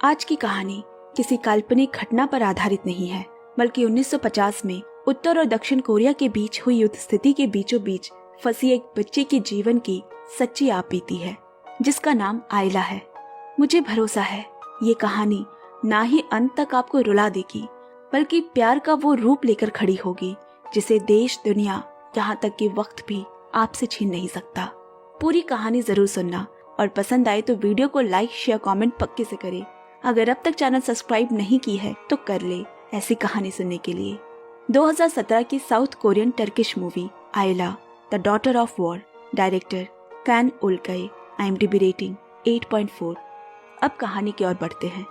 आज की कहानी किसी काल्पनिक घटना पर आधारित नहीं है, बल्कि 1950 में उत्तर और दक्षिण कोरिया के बीच हुई युद्ध स्थिति के बीचों बीच फंसी एक बच्चे के जीवन की सच्ची आप बीती है, जिसका नाम आयला है। मुझे भरोसा है ये कहानी ना ही अंत तक आपको रुला देगी, बल्कि प्यार का वो रूप लेकर खड़ी होगी जिसे देश, दुनिया, यहाँ तक कि वक्त भी आपसे छीन नहीं सकता। पूरी कहानी जरूर सुनना और पसंद आए तो वीडियो को लाइक, शेयर, कमेंट पक्के से करें। अगर अब तक चैनल सब्सक्राइब नहीं की है तो कर ले ऐसी कहानी सुनने के लिए। 2017 की South Korean Turkish movie Ayla the daughter of war, director Can Ulkay, IMDb rating 8.4। अब कहानी की ओर बढ़ते हैं।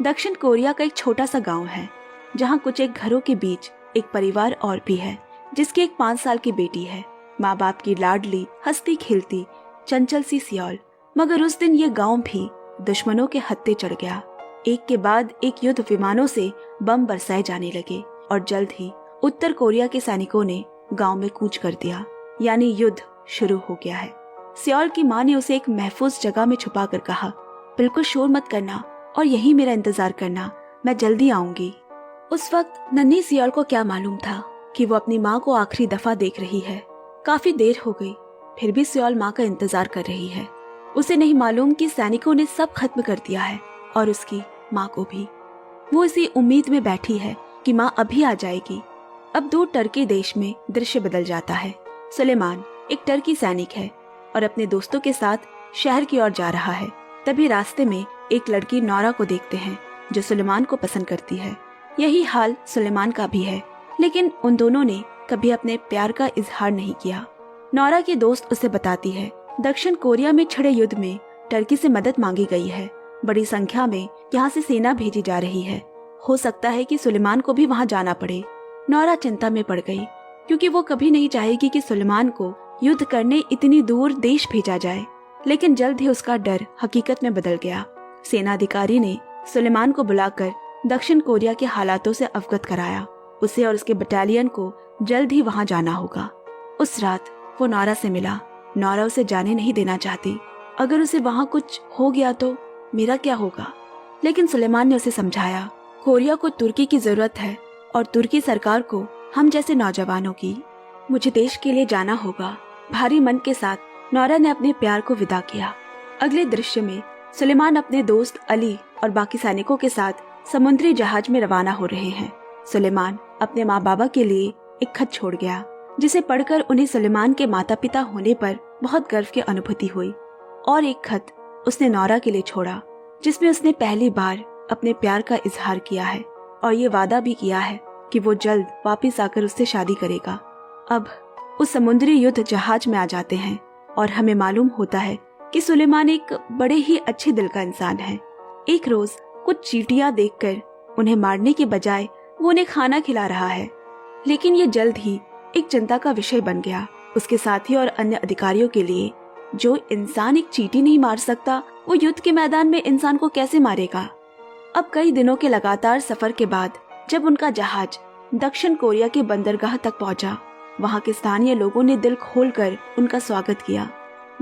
दक्षिण कोरिया का एक छोटा सा गांव है जहां कुछ एक घरों के बीच एक परिवार और भी है, जिसकी एक 5 साल की बेटी है। माँ बाप की लाडली, हंसती खेलती, चंचल सी सियोल। मगर उस दिन ये गांव भी दुश्मनों के हत्थे चढ़ गया। एक के बाद एक युद्ध विमानों से बम बरसाए जाने लगे और जल्द ही उत्तर कोरिया के सैनिकों ने गांव में कूच कर दिया, यानी युद्ध शुरू हो गया है। सियोल की माँ ने उसे एक महफूज जगह में छुपा कर कहा, बिल्कुल शोर मत करना और यही मेरा इंतजार करना, मैं जल्दी आऊंगी। उस वक्त नन्ही सियोल को क्या मालूम था कि वो अपनी माँ को आखिरी दफा देख रही है। काफी देर हो गई, फिर भी सियोल माँ का इंतजार कर रही है। उसे नहीं मालूम कि सैनिकों ने सब खत्म कर दिया है और उसकी माँ को भी। वो इसी उम्मीद में बैठी है कि माँ अभी आ जाएगी। अब दूर टर्की देश में दृश्य बदल जाता है। सुलेमान एक टर्की सैनिक है और अपने दोस्तों के साथ शहर की ओर जा रहा है। तभी रास्ते में एक लड़की नौरा को देखते हैं जो सुलेमान को पसंद करती है। यही हाल सुलेमान का भी है, लेकिन उन दोनों ने कभी अपने प्यार का इजहार नहीं किया। नौरा की दोस्त उसे बताती है दक्षिण कोरिया में छिड़े युद्ध में टर्की से मदद मांगी गई है। बड़ी संख्या में यहाँ से सेना भेजी जा रही है। हो सकता है कि सुलेमान को भी वहाँ जाना पड़े। नौरा चिंता में पड़ गई, क्योंकि वो कभी नहीं चाहेगी कि सुलेमान को युद्ध करने इतनी दूर देश भेजा जाए। लेकिन जल्द ही उसका डर हकीकत में बदल गया। सेनाधिकारी ने सुलेमान को बुलाकर दक्षिण कोरिया के हालातों से अवगत कराया। उसे और उसके बटालियन को जल्द ही वहाँ जाना होगा। उस रात वो नौरा से मिला। नौरा उसे जाने नहीं देना चाहती। अगर उसे वहाँ कुछ हो गया तो मेरा क्या होगा? लेकिन सुलेमान ने उसे समझाया, कोरिया को तुर्की की जरूरत है और तुर्की सरकार को हम जैसे नौजवानों की। मुझे देश के लिए जाना होगा। भारी मन के साथ नौरा ने अपने प्यार को विदा किया। अगले दृश्य में सुलेमान अपने दोस्त अली और बाकी सैनिकों के साथ समुद्री जहाज में रवाना हो रहे हैं। सुलेमान अपने माँ बाबा के लिए एक खत छोड़ गया, जिसे पढ़कर उन्हें सुलेमान के माता पिता होने पर बहुत गर्व की अनुभूति हुई। और एक खत उसने नौरा के लिए छोड़ा, जिसमें उसने पहली बार अपने प्यार का इजहार किया है और ये वादा भी किया है कि वो जल्द वापस आकर उससे शादी करेगा। अब उस समुद्री युद्ध जहाज में आ जाते हैं और हमें मालूम होता है कि सुलेमान एक बड़े ही अच्छे दिल का इंसान है। एक रोज कुछ चींटियां देखकर उन्हें मारने के बजाय वो उन्हें खाना खिला रहा है। लेकिन ये जल्द ही एक चिंता का विषय बन गया उसके साथी और अन्य अधिकारियों के लिए। जो इंसान एक चींटी नहीं मार सकता, वो युद्ध के मैदान में इंसान को कैसे मारेगा? अब कई दिनों के लगातार सफर के बाद जब उनका जहाज दक्षिण कोरिया के बंदरगाह तक पहुंचा, वहां के स्थानीय लोगों ने दिल खोलकर उनका स्वागत किया।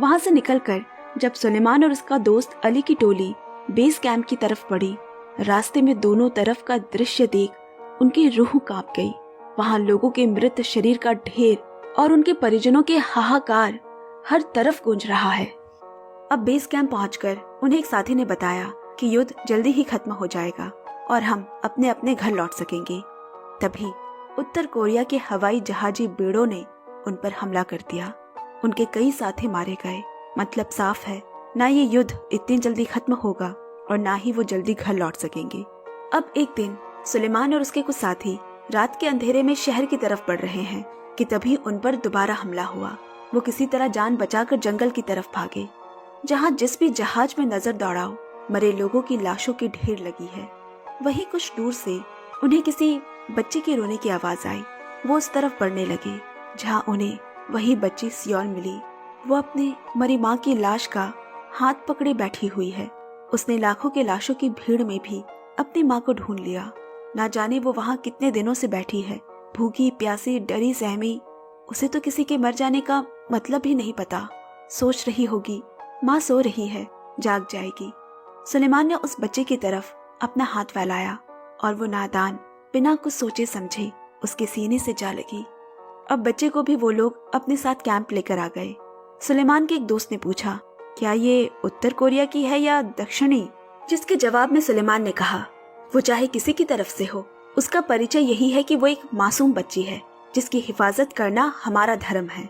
वहां से निकलकर जब सुलेमान और उसका दोस्त अली की टोली बेस कैंप की तरफ बढ़ी, रास्ते में दोनों तरफ का दृश्य देख उनकी रूह कांप गई। वहां लोगों के मृत शरीर का ढेर और उनके परिजनों के हाहाकार हर तरफ गूंज रहा है। अब बेस कैंप पहुंचकर उन्हें एक साथी ने बताया कि युद्ध जल्दी ही खत्म हो जाएगा और हम अपने अपने घर लौट सकेंगे। तभी उत्तर कोरिया के हवाई जहाजी बेड़ों ने उन पर हमला कर दिया। उनके कई साथी मारे गए। मतलब साफ है, ना ये युद्ध इतनी जल्दी खत्म होगा और ना ही वो जल्दी घर लौट सकेंगे। अब एक दिन सुलेमान और उसके कुछ साथी रात के अंधेरे में शहर की तरफ बढ़ रहे हैं कि तभी उन पर दोबारा हमला हुआ। वो किसी तरह जान बचाकर जंगल की तरफ भागे, जहाँ जिस भी जहाज में नजर दौड़ाओ मरे लोगों की लाशों की ढेर लगी है। वहीं कुछ दूर से उन्हें किसी बच्चे के रोने की आवाज आई। वो उस तरफ बढ़ने लगे जहाँ उन्हें वही बच्ची सियोल मिली। वो अपने मरी माँ की लाश का हाथ पकड़े बैठी हुई है। उसने लाखों के लाशों की भीड़ में भी अपनी माँ को ढूंढ लिया। ना जाने वो वहाँ कितने दिनों से बैठी है, भूखी प्यासी, डरी सहमी। उसे तो किसी के मर जाने का मतलब ही नहीं पता। सोच रही होगी माँ सो रही है, जाग जाएगी। सुलेमान ने उस बच्चे की तरफ अपना हाथ फैलाया और वो नादान बिना कुछ सोचे समझे उसके सीने से जा लगी। अब बच्चे को भी वो लोग अपने साथ कैंप लेकर आ गए। सुलेमान के एक दोस्त ने पूछा, क्या ये उत्तर कोरिया की है या दक्षिणी? जिसके जवाब में सुलेमान ने कहा, वो चाहे किसी की तरफ से हो, उसका परिचय यही है कि वो एक मासूम बच्ची है जिसकी हिफाजत करना हमारा धर्म है।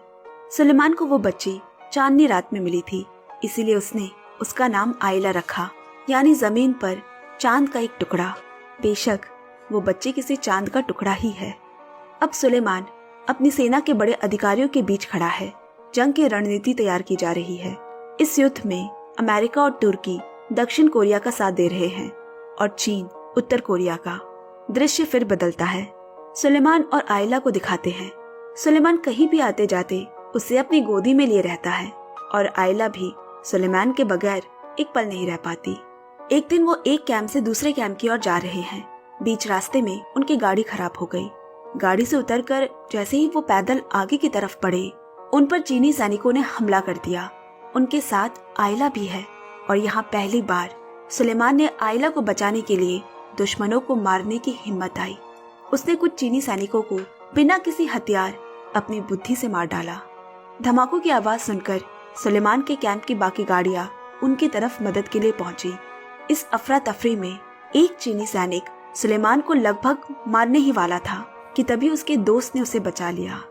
सुलेमान को वो बच्ची चांदनी रात में मिली थी, इसीलिए उसने उसका नाम आयला रखा, यानी जमीन पर चांद का एक टुकड़ा। बेशक वो बच्ची किसी चांद का टुकड़ा ही है। अब सुलेमान अपनी सेना के बड़े अधिकारियों के बीच खड़ा है। जंग की रणनीति तैयार की जा रही है। इस युद्ध में अमेरिका और तुर्की दक्षिण कोरिया का साथ दे रहे हैं और चीन उत्तर कोरिया का। दृश्य फिर बदलता है। सुलेमान और आयला को दिखाते हैं। सुलेमान कहीं भी आते जाते उसे अपनी गोदी में लिए रहता है और आयला भी सुलेमान के बगैर एक पल नहीं रह पाती। एक दिन वो एक कैंप से दूसरे कैंप की ओर जा रहे हैं। बीच रास्ते में उनकी गाड़ी खराब हो गई। गाड़ी से उतरकर जैसे ही वो पैदल आगे की तरफ बढ़े, उन पर चीनी सैनिकों ने हमला कर दिया। उनके साथ आयला भी है और यहाँ पहली बार सुलेमान ने आयला को बचाने के लिए दुश्मनों को मारने की हिम्मत आई। उसने कुछ चीनी सैनिकों को बिना किसी हथियार अपनी बुद्धि से मार डाला। धमाकों की आवाज सुनकर सुलेमान के कैंप की बाकी गाड़ियां उनकी तरफ मदद के लिए पहुंची। इस अफरा तफरी में एक चीनी सैनिक सुलेमान को लगभग मारने ही वाला था कि तभी उसके दोस्त ने उसे बचा लिया।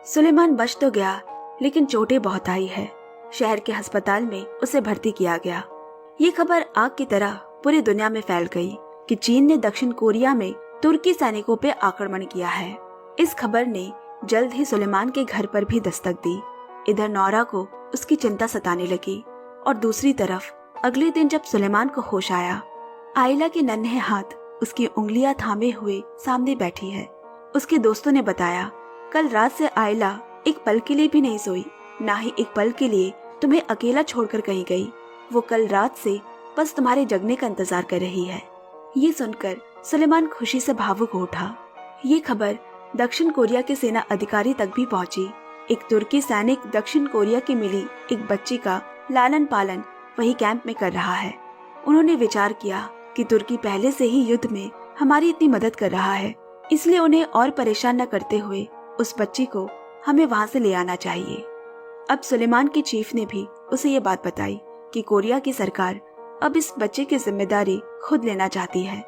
सुलेमान बच तो गया, लेकिन चोटें बहुत आई है। शहर के अस्पताल में उसे भर्ती किया गया। ये खबर आग की तरह पूरी दुनिया में फैल गई कि चीन ने दक्षिण कोरिया में तुर्की सैनिकों पे आक्रमण किया है। इस खबर ने जल्द ही सुलेमान के घर पर भी दस्तक दी। इधर नौरा को उसकी चिंता सताने लगी और दूसरी तरफ अगले दिन जब सुलेमान को होश आया, आयला के नन्हे हाथ उसकी उंगलियां थामे हुए सामने बैठी है। उसके दोस्तों ने बताया, कल रात से आयला एक पल के लिए भी नहीं सोई, ना ही एक पल के लिए तुम्हें अकेला छोड़कर कहीं गई। वो कल रात से बस तुम्हारे जगने का इंतजार कर रही है। ये सुनकर सुलेमान खुशी से भावुक हो उठा। ये खबर दक्षिण कोरिया के सेना अधिकारी तक भी पहुंची। एक तुर्की सैनिक दक्षिण कोरिया की मिली एक बच्ची का लालन पालन वही कैंप में कर रहा है। उन्होंने विचार किया कि तुर्की पहले से ही युद्ध में हमारी इतनी मदद कर रहा है, इसलिए उन्हें और परेशान न करते हुए उस बच्ची को हमें वहां से ले आना चाहिए। अब सुलेमान के चीफ ने भी उसे ये बात बताई कि कोरिया की सरकार अब इस बच्चे की जिम्मेदारी खुद लेना चाहती है।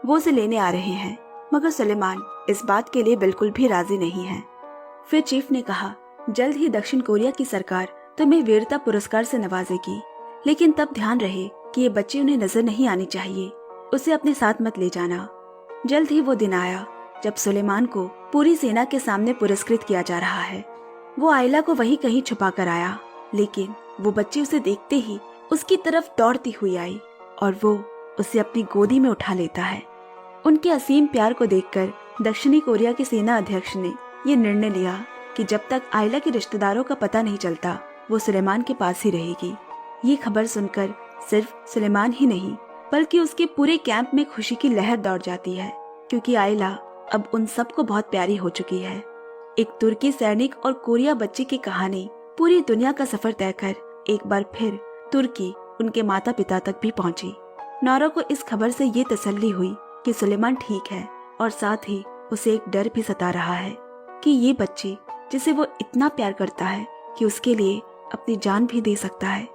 वो उसे लेने आ रहे हैं, मगर सुलेमान इस बात के लिए बिल्कुल भी राजी नहीं है। फिर चीफ ने कहा, जल्द ही दक्षिण कोरिया की सरकार तुम्हें वीरता पुरस्कार से नवाजेगी, लेकिन तब ध्यान रहे कि ये बच्ची उन्हें नजर नहीं आनी चाहिए। उसे अपने साथ मत ले जाना। जल्द ही वो दिन आया जब सुलेमान को पूरी सेना के सामने पुरस्कृत किया जा रहा है। वो आयला को वहीं कहीं छुपा कर आया, लेकिन वो बच्ची उसे देखते ही उसकी तरफ दौड़ती हुई आई और वो उसे अपनी गोदी में उठा लेता है। उनके असीम प्यार को देखकर दक्षिणी कोरिया के सेना अध्यक्ष ने ये निर्णय लिया कि जब तक आयला के रिश्तेदारों का पता नहीं चलता, वो सुलेमान के पास ही रहेगी। ये खबर सुनकर सिर्फ सुलेमान ही नहीं, बल्कि उसके पूरे कैंप में खुशी की लहर दौड़ जाती है, क्योंकि आयला अब उन सबको बहुत प्यारी हो चुकी है। एक तुर्की सैनिक और कोरिया बच्ची की कहानी पूरी दुनिया का सफर तय कर एक बार फिर तुर्की उनके माता पिता तक भी पहुंची। नौरा को इस खबर से ये तसल्ली हुई कि सुलेमान ठीक है, और साथ ही उसे एक डर भी सता रहा है कि ये बच्ची जिसे वो इतना प्यार करता है कि उसके लिए अपनी जान भी दे सकता है।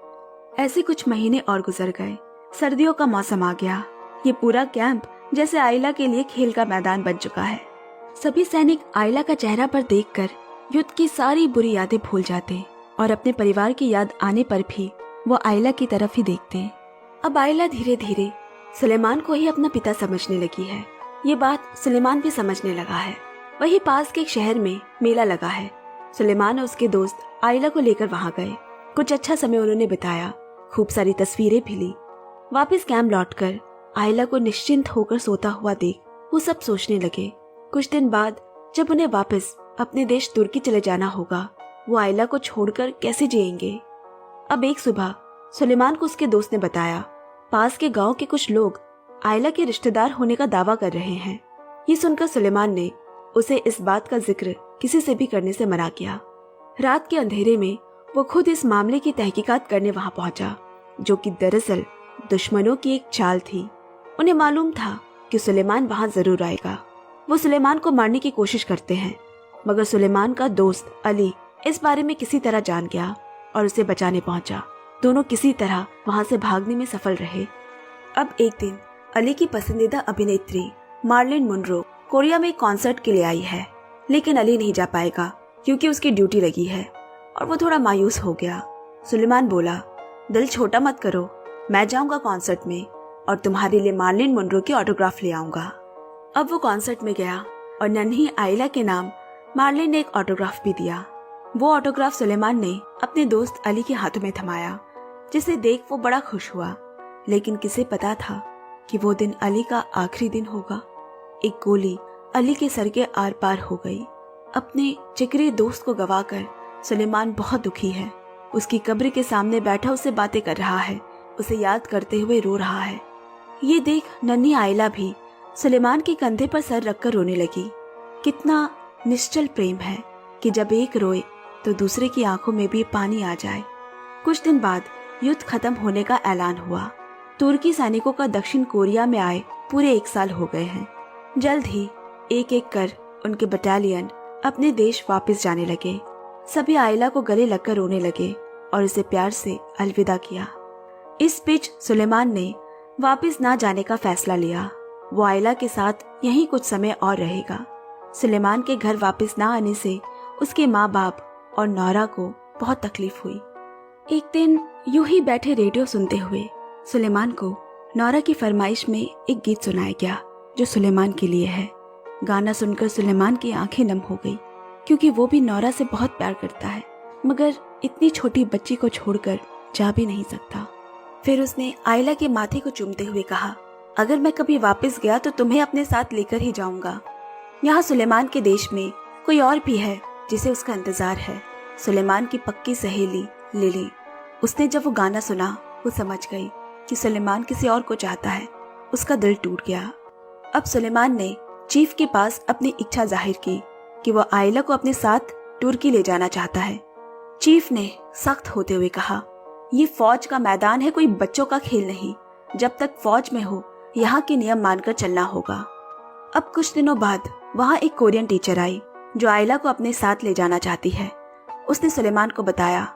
ऐसे कुछ महीने और गुजर गए। सर्दियों का मौसम आ गया। ये पूरा कैंप जैसे आयला के लिए खेल का मैदान बन चुका है। सभी सैनिक आयला का चेहरा पर देखकर युद्ध की सारी बुरी यादें भूल जाते और अपने परिवार की याद आने पर भी वो आयला की तरफ ही देखते। अब आयला धीरे धीरे सुलेमान को ही अपना पिता समझने लगी है। ये बात सुलेमान भी समझने लगा है। वही पास के एक शहर में मेला लगा है। सुलेमान और उसके दोस्त आयला को लेकर वहाँ गए। कुछ अच्छा समय उन्होंने बिताया, खूब सारी तस्वीरें भी ली। वापस कैंप लौटकर आयला को निश्चिंत होकर सोता हुआ देख वो सब सोचने लगे। कुछ दिन बाद जब उन्हें वापस अपने देश तुर्की चले जाना होगा, वो आयला को छोड़कर कैसे जिएंगे। अब एक सुबह सुलेमान को उसके दोस्त ने बताया, पास के गांव के कुछ लोग आयला के रिश्तेदार होने का दावा कर रहे हैं। ये सुनकर सुलेमान ने उसे इस बात का जिक्र किसी से भी करने से मना किया। रात के अंधेरे में वो खुद इस मामले की तहकीकात करने वहां पहुंचा, जो कि दरअसल दुश्मनों की एक चाल थी। उन्हें मालूम था कि सुलेमान वहां जरूर आएगा। वो सुलेमान को मारने की कोशिश करते हैं, मगर सुलेमान का दोस्त अली इस बारे में किसी तरह जान गया और उसे बचाने पहुंचा। दोनों किसी तरह वहां से भागने में सफल रहे। अब एक दिन अली की पसंदीदा अभिनेत्री मार्लिन मुनरो कोरिया में एक कॉन्सर्ट के लिए आई है, लेकिन अली नहीं जा पाएगा क्योंकि उसकी ड्यूटी लगी है और वो थोड़ा मायूस हो गया। सुलेमान बोला, दिल छोटा मत करो, मैं जाऊंगा कॉन्सर्ट में और तुम्हारे लिए मार्लिन मुनरो की ऑटोग्राफ ले आऊंगा। अब वो कॉन्सर्ट में गया और नन्ही आइला के नाम मार्लिन ने एक ऑटोग्राफ भी दिया। वो ऑटोग्राफ सुलेमान ने अपने दोस्त अली के हाथों में थमाया, जिसे देख वो बड़ा खुश हुआ। लेकिन किसे पता था कि वो दिन अली का आखिरी दिन होगा। एक गोली अली के सर के आर पार हो गई। अपने जिगरी दोस्त को गवाकर सुलेमान बहुत दुखी है। उसकी कब्र के सामने बैठा उससे बातें कर रहा है, उसे याद करते हुए रो रहा है। ये देख नन्ही आइला भी सुलेमान के कंधे पर सर रखकर रोने लगी। कितना निश्चल प्रेम है कि जब एक रोए तो दूसरे की आंखों में भी पानी आ जाए। कुछ दिन बाद युद्ध खत्म होने का ऐलान हुआ। तुर्की सैनिकों का दक्षिण कोरिया में आए पूरे 1 साल हो गए हैं। जल्द ही एक एक कर उनके बटालियन अपने देश वापस जाने लगे। सभी आइला को गले लगकर रोने लगे और उसे प्यार से अलविदा किया। इस बीच सुलेमान ने वापस ना जाने का फैसला लिया। वो आइला के साथ यहीं कुछ समय और रहेगा। सुलेमान के घर वापस ना आने से उसके माँ बाप और नौरा को बहुत तकलीफ हुई। एक दिन यूं ही बैठे रेडियो सुनते हुए सुलेमान को नौरा की फरमाइश में एक गीत सुनाया गया जो सुलेमान के लिए है। गाना सुनकर सुलेमान की आंखें नम हो गई, क्योंकि वो भी नौरा से बहुत प्यार करता है, मगर इतनी छोटी बच्ची को छोड़कर जा भी नहीं सकता। फिर उसने आइला के माथे को चूमते हुए कहा, अगर मैं कभी वापस गया तो तुम्हें अपने साथ लेकर ही जाऊंगा। यहाँ सुलेमान के देश में कोई और भी है जिसे उसका इंतजार है। सुलेमान की पक्की सहेली लिली। उसने जब वो गाना सुना वो समझ गई कि सुलेमान किसी और को चाहता है। उसका दिल टूट गया। अब सुलेमान ने चीफ के पास अपनी इच्छा जाहिर की कि वो आइला को अपने साथ तुर्की ले जाना चाहता है। चीफ ने सख्त होते हुए कहा, ये फौज का मैदान है, कोई बच्चों का खेल नहीं। जब तक फौज में हो यहाँ के नियम मानकर चलना होगा। अब कुछ दिनों बाद वहाँ एक कोरियन टीचर आई जो आइला को अपने साथ ले जाना चाहती है। उसने सुलेमान को बताया,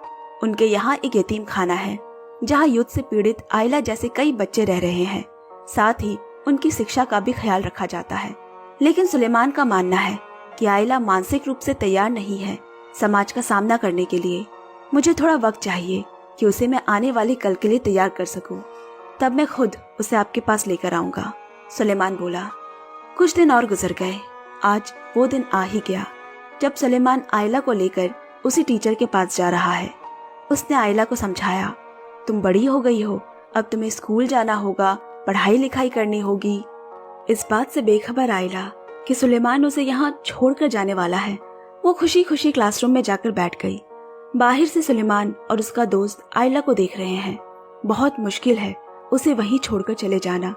उनके यहाँ एक यतीम खाना है जहाँ युद्ध से पीड़ित आइला जैसे कई बच्चे रह रहे हैं। साथ ही उनकी शिक्षा का भी ख्याल रखा जाता है। लेकिन सुलेमान का मानना है कि आइला मानसिक रूप से तैयार नहीं है समाज का सामना करने के लिए। मुझे थोड़ा वक्त चाहिए कि उसे मैं आने वाले कल के लिए तैयार कर सकूं। तब मैं खुद उसे आपके पास लेकर आऊंगा, सुलेमान बोला। कुछ दिन और गुजर गए। आज वो दिन आ ही गया जब सुलेमान आइला को लेकर उसी टीचर के पास जा रहा है। उसने आइला को समझाया, तुम बड़ी हो गई हो, अब तुम्हें स्कूल जाना होगा, पढ़ाई लिखाई करनी होगी। इस बात से बेखबर आइला कि सुलेमान उसे यहाँ छोड़कर जाने वाला है, वो खुशी खुशी क्लासरूम में जाकर बैठ गई। बाहर से सुलेमान और उसका दोस्त आइला को देख रहे हैं। बहुत मुश्किल है उसे वहीं छोड़कर चले जाना।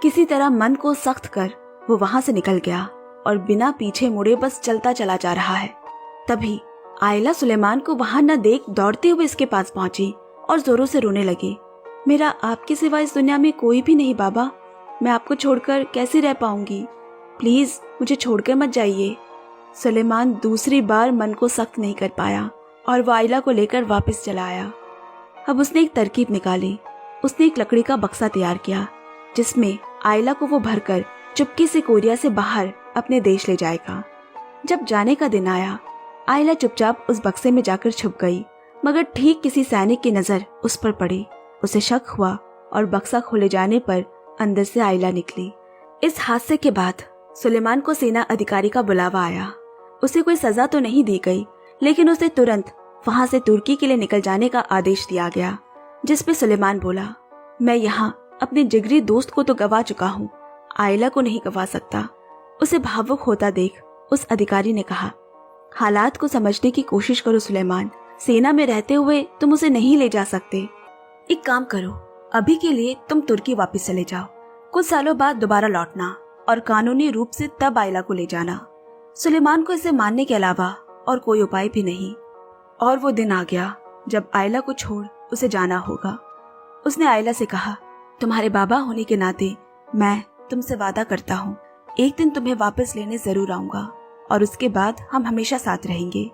किसी तरह मन को सख्त कर वो वहां से निकल गया और बिना पीछे मुड़े बस चलता चला जा रहा है। तभी आइला सुलेमान को वहां न देख दौड़ते हुए इसके पास पहुंची और जोरों से रोने लगी। मेरा आपके सिवा इस दुनिया में कोई भी नहीं बाबा, मैं आपको छोड़कर कैसे रह पाऊंगी, प्लीज मुझे छोड़कर मत जाइए। सुलेमान दूसरी बार मन को सख्त नहीं कर पाया और वो आइला को लेकर वापस चला आया। अब उसने एक तरकीब निकाली। उसने एक लकड़ी का बक्सा तैयार किया जिसमें आइला को वो भरकर चुपके से कोरिया से बाहर अपने देश ले जाएगा। जब जाने का दिन आया, आइला चुपचाप उस बक्से में जाकर छुप गई, मगर ठीक किसी सैनिक की नजर उस पर पड़ी। उसे शक हुआ और बक्सा खोले जाने पर अंदर से आइला निकली। इस हादसे के बाद सुलेमान को सेना अधिकारी का बुलावा आया। उसे कोई सजा तो नहीं दी गई, लेकिन उसे तुरंत वहां से तुर्की के लिए निकल जाने का आदेश दिया गया। जिस पे सुलेमान बोला, मैं यहाँ अपने जिगरी दोस्त को तो गवा चुका हूँ, आइला को नहीं गवा सकता। उसे भावुक होता देख उस अधिकारी ने कहा, हालात को समझने की कोशिश करो सुलेमान, सेना में रहते हुए तुम उसे नहीं ले जा सकते। एक काम करो, अभी के लिए तुम तुर्की वापस चले जाओ, कुछ सालों बाद दोबारा लौटना और कानूनी रूप से तब आइला को ले जाना। सुलेमान को इसे मानने के अलावा और कोई उपाय भी नहीं। और वो दिन आ गया जब आइला को छोड़ उसे जाना होगा। उसने आइला से कहा, तुम्हारे बाबा होने के नाते मैं तुमसे वादा करता हूँ, एक दिन तुम्हें वापस लेने जरूर आऊंगा और उसके बाद हम हमेशा साथ रहेंगे।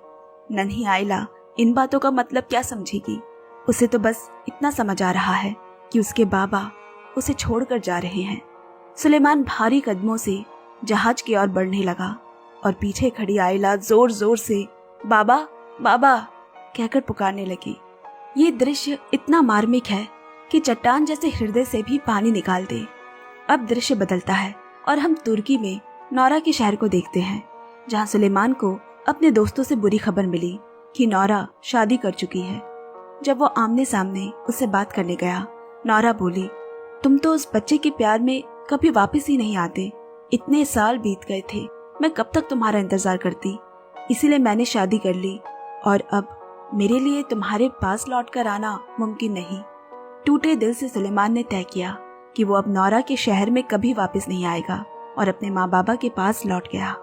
नन्ही आयला इन बातों का मतलब क्या समझेगी? उसे तो बस इतना समझ आ रहा है कि उसके बाबा उसे छोड़कर जा रहे हैं। सुलेमान भारी कदमों से जहाज की ओर बढ़ने लगा और पीछे खड़ी आयला जोर जोर से बाबा बाबा कहकर पुकारने लगी। ये दृश्य इतना मार्मिक है कि चट्टान जैसे हृदय से भी पानी निकाल दे। अब दृश्य बदलता है और हम तुर्की में नौरा के शहर को देखते हैं, जहां सुलेमान को अपने दोस्तों से बुरी खबर मिली कि नौरा शादी कर चुकी है। जब वो आमने सामने उससे बात करने गया, नौरा बोली, तुम तो उस बच्चे के प्यार में कभी वापस ही नहीं आते। इतने साल बीत गए थे, मैं कब तक तुम्हारा इंतजार करती, इसीलिए मैंने शादी कर ली और अब मेरे लिए तुम्हारे पास लौटकर आना मुमकिन नहीं। टूटे दिल से सुलेमान ने तय किया कि वो अब नौरा के शहर में कभी वापस नहीं आएगा और अपने माँ बाबा के पास लौट गया।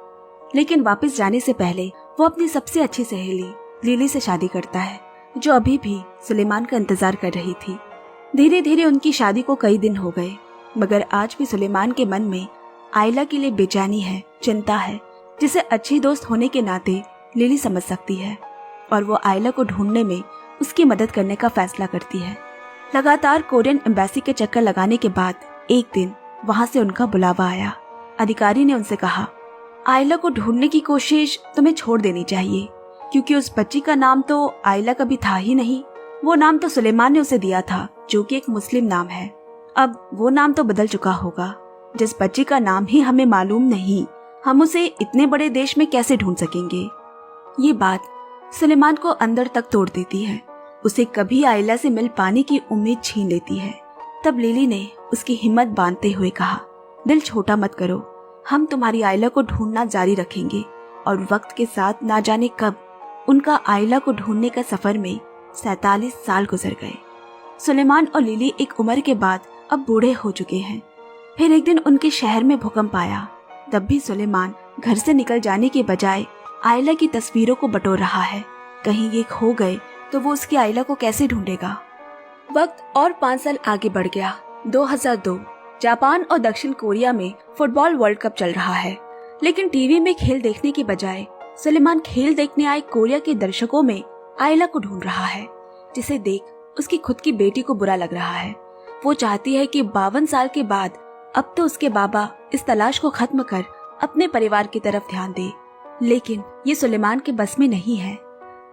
लेकिन वापस जाने से पहले वो अपनी सबसे अच्छी सहेली लिली से शादी करता है, जो अभी भी सुलेमान का इंतजार कर रही थी। धीरे धीरे उनकी शादी को कई दिन हो गए, मगर आज भी सुलेमान के मन में आयला के लिए बेचैनी है, चिंता है, जिसे अच्छी दोस्त होने के नाते लिली समझ सकती है और वो आयला को ढूंढने में उसकी मदद करने का फैसला करती है। लगातार कोरियन एम्बेसी के चक्कर लगाने के बाद एक दिन वहां से उनका बुलावा आया। अधिकारी ने उनसे कहा, आयला को ढूंढने की कोशिश तुम्हें छोड़ देनी चाहिए, क्योंकि उस बच्ची का नाम तो आयला कभी था ही नहीं। वो नाम तो सुलेमान ने उसे दिया था, जो कि एक मुस्लिम नाम है। अब वो नाम तो बदल चुका होगा। जिस बच्ची का नाम ही हमें मालूम नहीं, हम उसे इतने बड़े देश में कैसे ढूंढ सकेंगे? ये बात सुलेमान को अंदर तक तोड़ देती है। उसे कभी आयला से मिल पाने की उम्मीद छीन लेती है। तब लिली ने उसकी हिम्मत बांधते हुए कहा, दिल छोटा मत करो, हम तुम्हारी आयला को ढूंढना जारी रखेंगे। और वक्त के साथ ना जाने कब उनका आयला को ढूंढने का सफर में 47 साल गुजर गए। सुलेमान और लिली एक उम्र के बाद अब बूढ़े हो चुके हैं। फिर एक दिन उनके शहर में भूकंप आया। तब भी सुलेमान घर से निकल जाने के बजाय आयला की तस्वीरों को बटोर रहा है। कहीं ये खो गए तो वो उसकी आयला को कैसे ढूंढेगा? वक्त और 5 साल आगे बढ़ गया। 2002 जापान और दक्षिण कोरिया में फुटबॉल वर्ल्ड कप चल रहा है, लेकिन टीवी में खेल देखने के बजाय सुलेमान खेल देखने आए कोरिया के दर्शकों में आयला को ढूंढ रहा है, जिसे देख उसकी खुद की बेटी को बुरा लग रहा है। वो चाहती है कि 52 साल के बाद अब तो उसके बाबा इस तलाश को खत्म कर अपने परिवार की तरफ ध्यान दे, लेकिन ये सुलेमान के बस में नहीं है।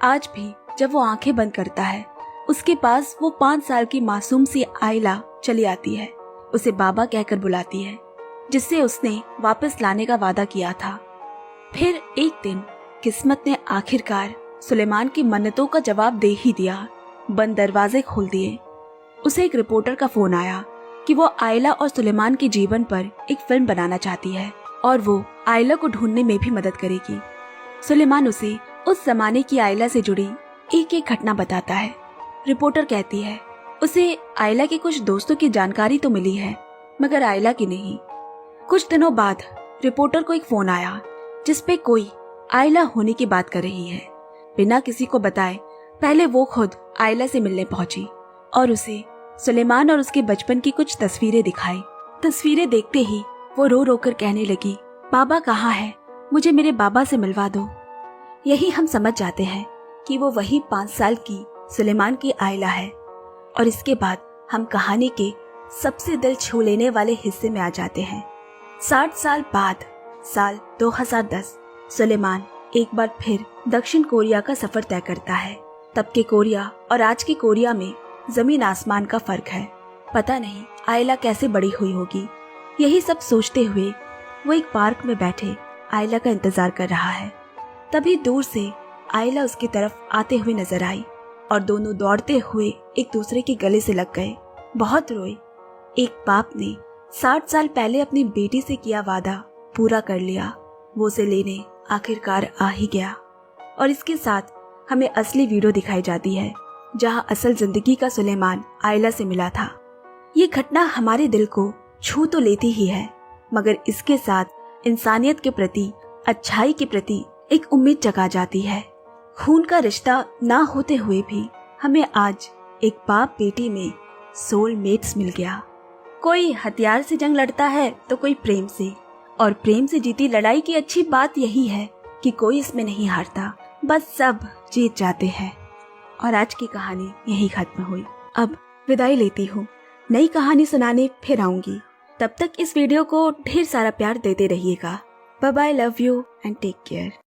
आज भी जब वो आंखें बंद करता है, उसके पास वो 5 साल की मासूम सी आयला चली आती है। उसे बाबा कहकर बुलाती है, जिससे उसने वापस लाने का वादा किया था। फिर एक दिन किस्मत ने आखिरकार सुलेमान की मन्नतों का जवाब दे ही दिया। बंद दरवाजे खोल दिए। उसे एक रिपोर्टर का फोन आया कि वो आयला और सुलेमान के जीवन पर एक फिल्म बनाना चाहती है और वो आयला को ढूंढने में भी मदद करेगी। सुलेमान उसे उस जमाने की आयला से जुड़ी एक एक घटना बताता है। रिपोर्टर कहती है, उसे आयला के कुछ दोस्तों की जानकारी तो मिली है, मगर आयला की नहीं। कुछ दिनों बाद रिपोर्टर को एक फोन आया, जिसपे कोई आयला होने की बात कर रही है। बिना किसी को बताए पहले वो खुद आयला से मिलने पहुंची और उसे सुलेमान और उसके बचपन की कुछ तस्वीरें दिखाई। तस्वीरें देखते ही वो रो रो कर कहने लगी, बाबा कहाँ है? मुझे मेरे बाबा से मिलवा दो। यही हम समझ जाते हैं कि वो वही 5 साल की सुलेमान की आयला है। और इसके बाद हम कहानी के सबसे दिल छू लेने वाले हिस्से में आ जाते हैं। 60 साल बाद साल 2010 सुलेमान एक बार फिर दक्षिण कोरिया का सफर तय करता है। तब के कोरिया और आज के कोरिया में जमीन आसमान का फर्क है। पता नहीं आयला कैसे बड़ी हुई होगी। यही सब सोचते हुए वो एक पार्क में बैठे आयला का इंतजार कर रहा है। तभी दूर से आयला उसकी तरफ आते हुए नजर आई और दोनों दौड़ते हुए एक दूसरे के गले से लग गए। बहुत रोए। एक बाप ने 60 साल पहले अपनी बेटी से किया वादा पूरा कर लिया। वो उसे लेने आखिरकार आ ही गया। और इसके साथ हमें असली वीडियो दिखाई जाती है, जहां असल जिंदगी का सुलेमान आयला से मिला था। ये घटना हमारे दिल को छू तो लेती ही है, मगर इसके साथ इंसानियत के प्रति, अच्छाई के प्रति एक उम्मीद जगा जाती है। खून का रिश्ता ना होते हुए भी हमें आज एक बाप बेटी में सोलमेट्स मिल गया। कोई हथियार से जंग लड़ता है तो कोई प्रेम से, और प्रेम से जीती लड़ाई की अच्छी बात यही है कि कोई इसमें नहीं हारता, बस सब जीत जाते हैं। और आज की कहानी यही खत्म हुई। अब विदाई लेती हूँ, नई कहानी सुनाने फिर आऊंगी। तब तक इस वीडियो को ढेर सारा प्यार देते रहिएगा। Bye bye, love you and take care.